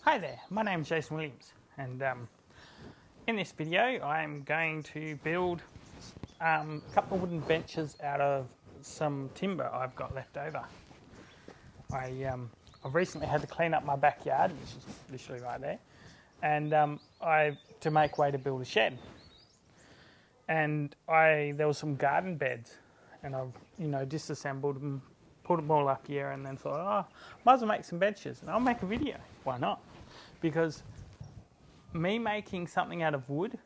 Hi there, my name is Jason Williams, and in this video I'm going to build a couple of wooden benches out of some timber I've got left over. I've recently had to clean up my backyard, which is literally right there, and to make way to build a shed. And there was some garden beds, and I've disassembled them, put them all up here, and then thought, might as well make some benches, and I'll make a video. Why not? Because me making something out of wood,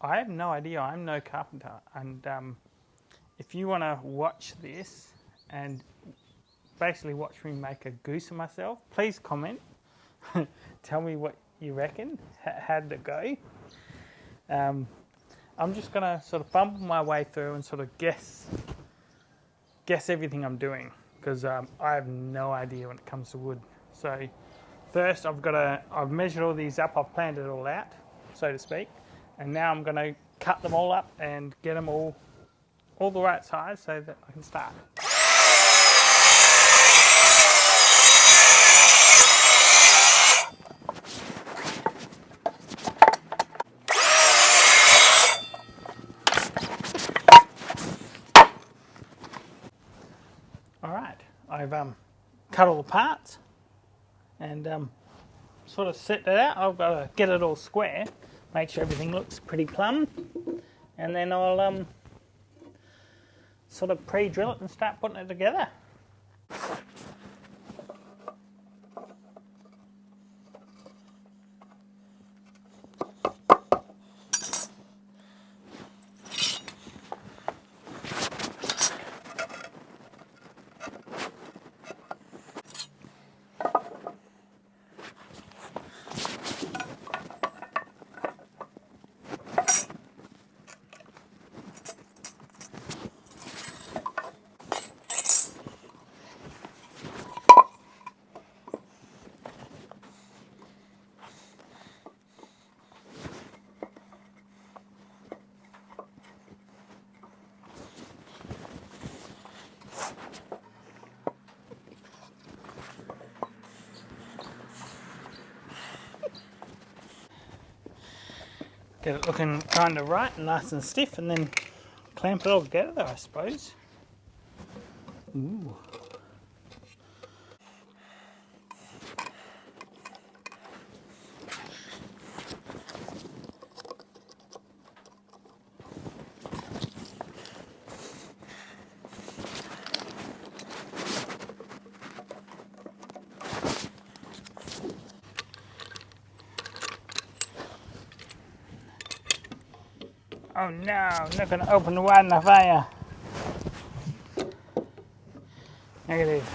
I have no idea. I'm no carpenter, and if you want to watch this and basically watch me make a goose of myself, please comment. Tell me what you reckon. How did it go? I'm just going to sort of fumble my way through and sort of guess everything I'm doing, because I have no idea when it comes to wood. So first I've measured all these up, I've planned it all out, so to speak, and now I'm going to cut them all up and get them all the right size so that I can start. Alright, I've cut all the parts and sort of set that out. I've got to get it all square, make sure everything looks pretty plumb, and then I'll sort of pre-drill it and start putting it together. Get it looking kind of right and nice and stiff, and then clamp it all together, I suppose. Ooh. Oh no, I'm not going to open it wide enough, are you? Negative.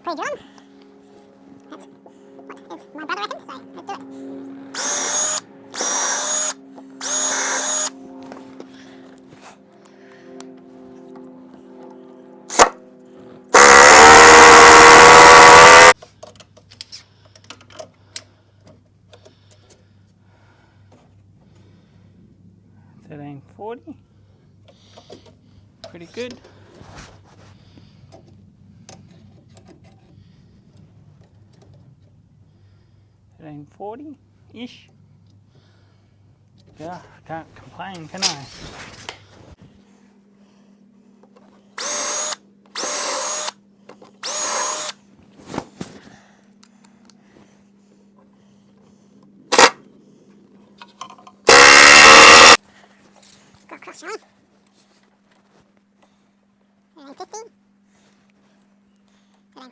Pre-drill. That's what my brother reckons, so let's do it. $13.40. Pretty good. $13.40-ish. Yeah, can't complain, can I?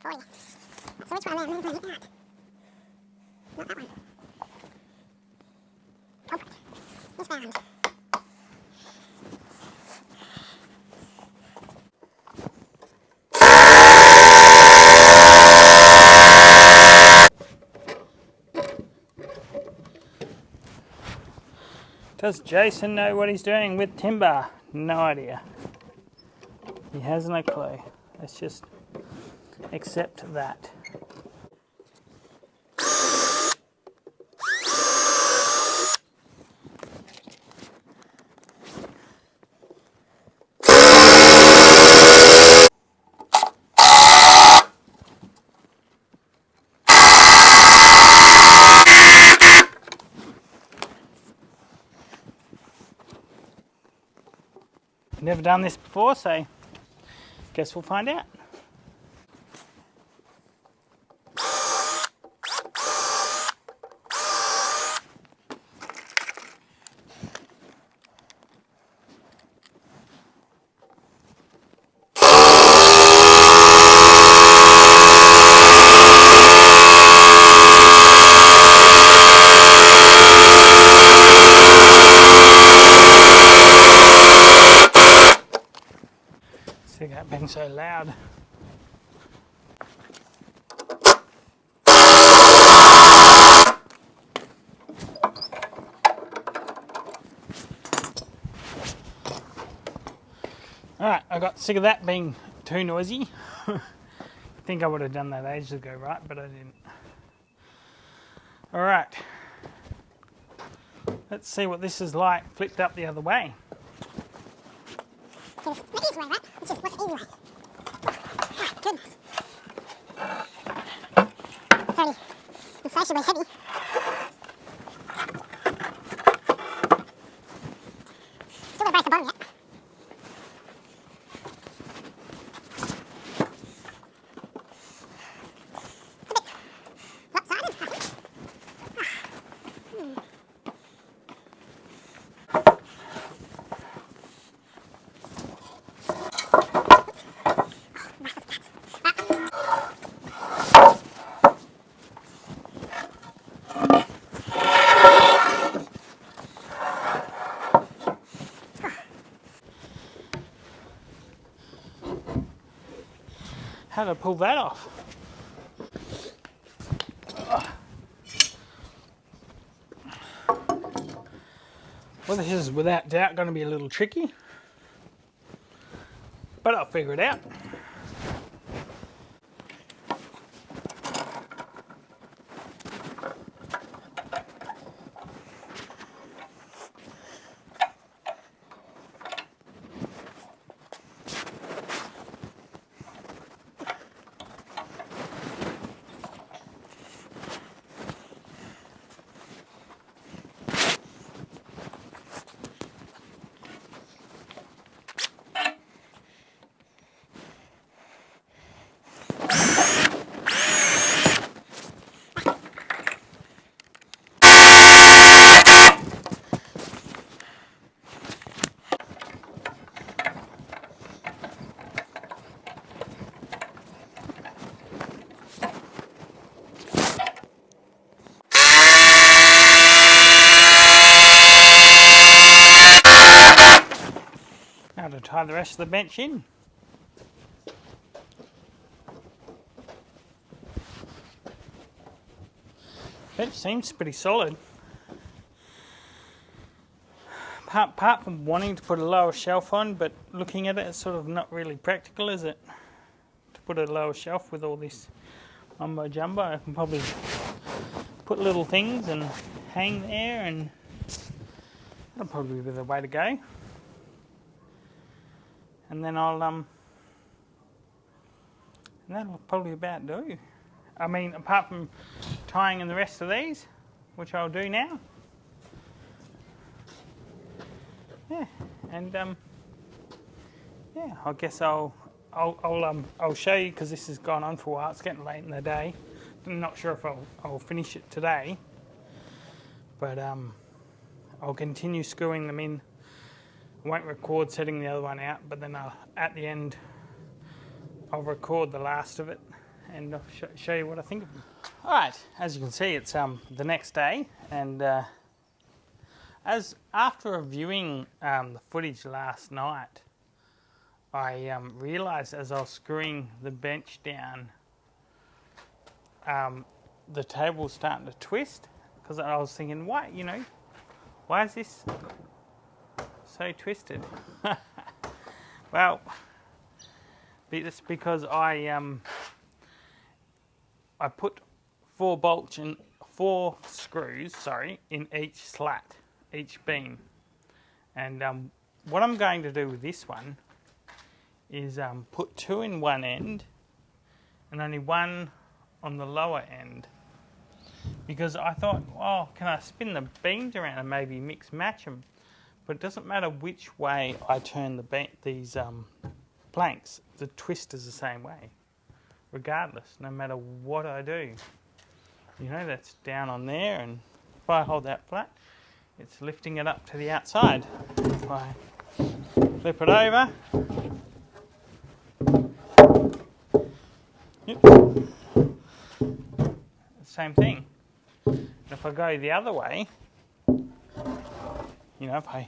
for you. So which one there? Where's that? Not that one. Culprit. This round. Does Jason know what he's doing with timber? No idea. He has no clue. Let's just accept that. Never done this before, so guess we'll find out. See that being so loud. Alright, I got sick of that being too noisy. I think I would have done that ages ago, right? But I didn't. Alright. Let's see what this is like flipped up the other way. The easy way, right? Which is what's the easy way? Oh, goodness. 30. Insatiably heavy. Still gotta brace the bottom yet. It's a bit lopsided, I think. How to pull that off? Well, this is without doubt going to be a little tricky, but I'll figure it out. Now to tie the rest of the bench in. Bench seems pretty solid. Apart from wanting to put a lower shelf on, but looking at it, it's sort of not really practical, is it? To put a lower shelf with all this mumbo jumbo. I can probably put little things and hang there, and that'll probably be the way to go. And then and that'll probably about do. I mean, apart from tying in the rest of these, which I'll do now. Yeah, and yeah, I guess I'll show you, because this has gone on for a while. It's getting late in the day. I'm not sure if I'll finish it today, but I'll continue screwing them in. I won't record setting the other one out, but then at the end I'll record the last of it and I'll show you what I think of them. All right, as you can see, it's the next day, and as after reviewing the footage last night, I realised as I was screwing the bench down, the table was starting to twist, because I was thinking, why is this so twisted? Well, it's because I put 4 screws in each slat, each beam, and what I'm going to do with this one is put 2 in one end and only 1 on the lower end, because I thought, oh, can I spin the beams around and maybe mix match them? But it doesn't matter which way I turn these planks, the twist is the same way, regardless, no matter what I do. That's down on there, and if I hold that flat, it's lifting it up to the outside. If I flip it over, same thing. And if I go the other way, if I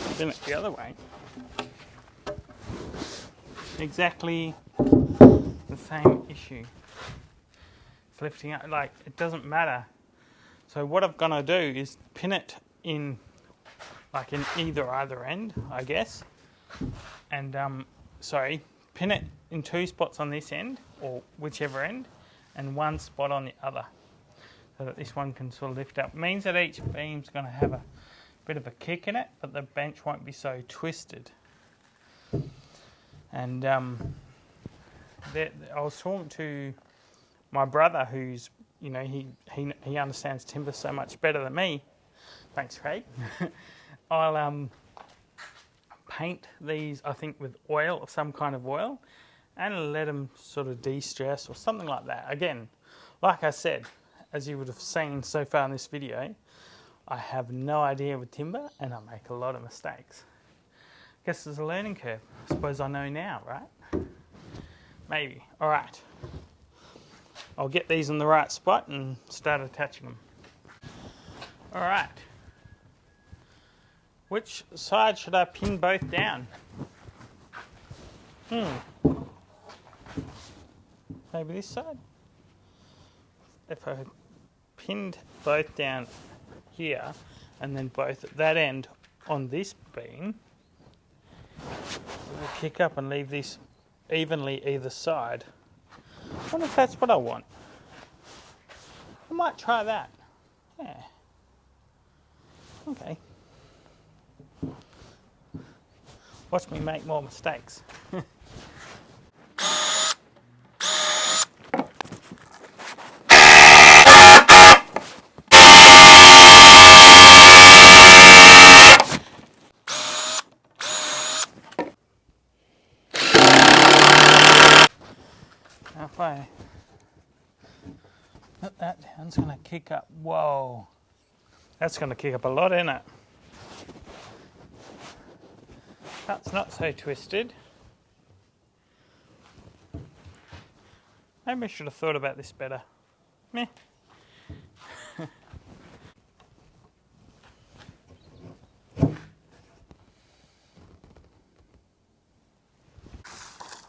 spin it the other way, exactly the same issue. It's lifting up, like, it doesn't matter. So what I'm going to do is pin it in, like, in either end, I guess, and pin it in 2 spots on this end, or whichever end, and 1 spot on the other, so that this one can sort of lift up. It means that each beam's going to have a bit of a kick in it, but the bench won't be so twisted. And I was talking to my brother, who's he understands timber so much better than me. Thanks, Craig. I'll paint these, I think, with oil, or some kind of oil, and let them sort of de-stress or something like that. Again, like I said, as you would have seen so far in this video, I have no idea with timber, and I make a lot of mistakes. I guess there's a learning curve. I suppose I know now, right? Maybe. All right. I'll get these in the right spot and start attaching them. All right. Which side should I pin both down? Maybe this side? If I pinned both down here and then both at that end on this beam, we'll kick up and leave this evenly either side. I wonder if that's what I want. I might try that. Yeah. Okay. Watch me make more mistakes. If I put that down, it's going to kick up. Whoa, that's going to kick up a lot, isn't it? That's not so twisted. Maybe I should have thought about this better. Meh.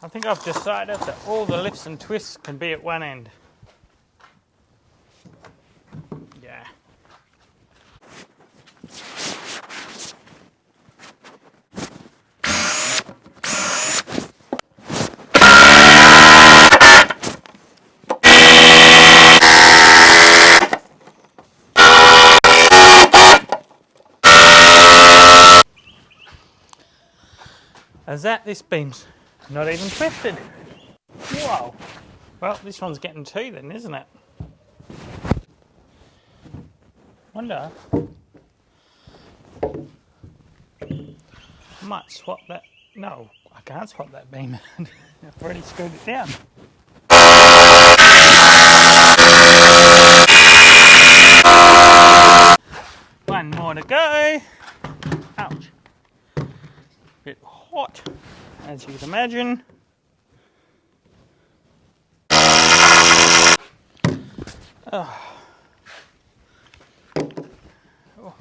I think I've decided that all the lifts and twists can be at one end. Yeah. As that, this beam's not even twisted. Whoa. Well, this one's getting 2 then, isn't it? Wonder. I might swap that. No, I can't swap that beam. I've already screwed it down. One more to go. Ouch. Bit hot, as you can imagine. Oh. Oh.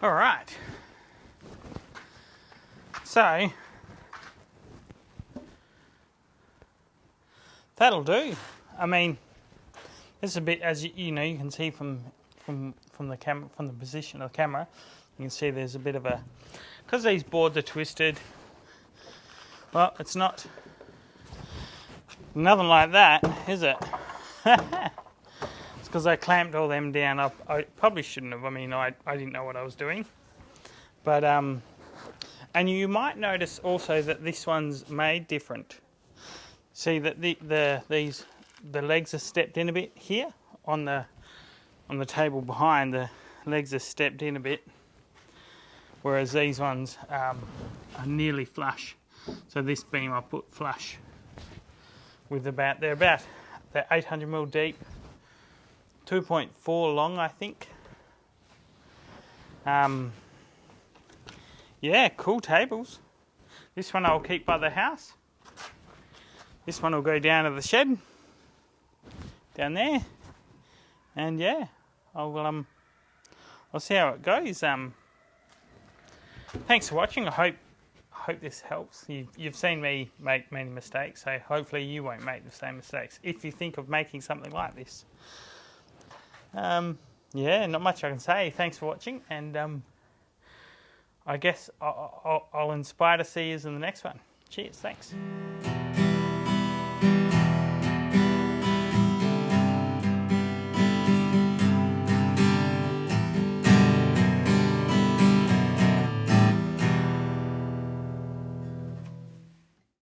All right. So that'll do. I mean, this is a bit, as you know, you can see from the camera, from the position of the camera, you can see there's a bit of a, because these boards are twisted. Well, it's not nothing like that, is it? It's because I clamped all them down. I probably shouldn't have. I mean, I didn't know what I was doing. But and you might notice also that this one's made different. See that the legs are stepped in a bit here on the table behind. The legs are stepped in a bit, whereas these ones are nearly flush. So this beam I put flush with they're 800mm deep, 2.4 long, I think. Yeah, cool tables. This one I'll keep by the house. This one will go down to the shed, down there, and yeah, I'll see how it goes. Thanks for watching. I hope this helps. You've seen me make many mistakes, so hopefully you won't make the same mistakes if you think of making something like this. Yeah, not much I can say. Thanks for watching, and I guess I'll inspire to see you in the next one. Cheers, thanks.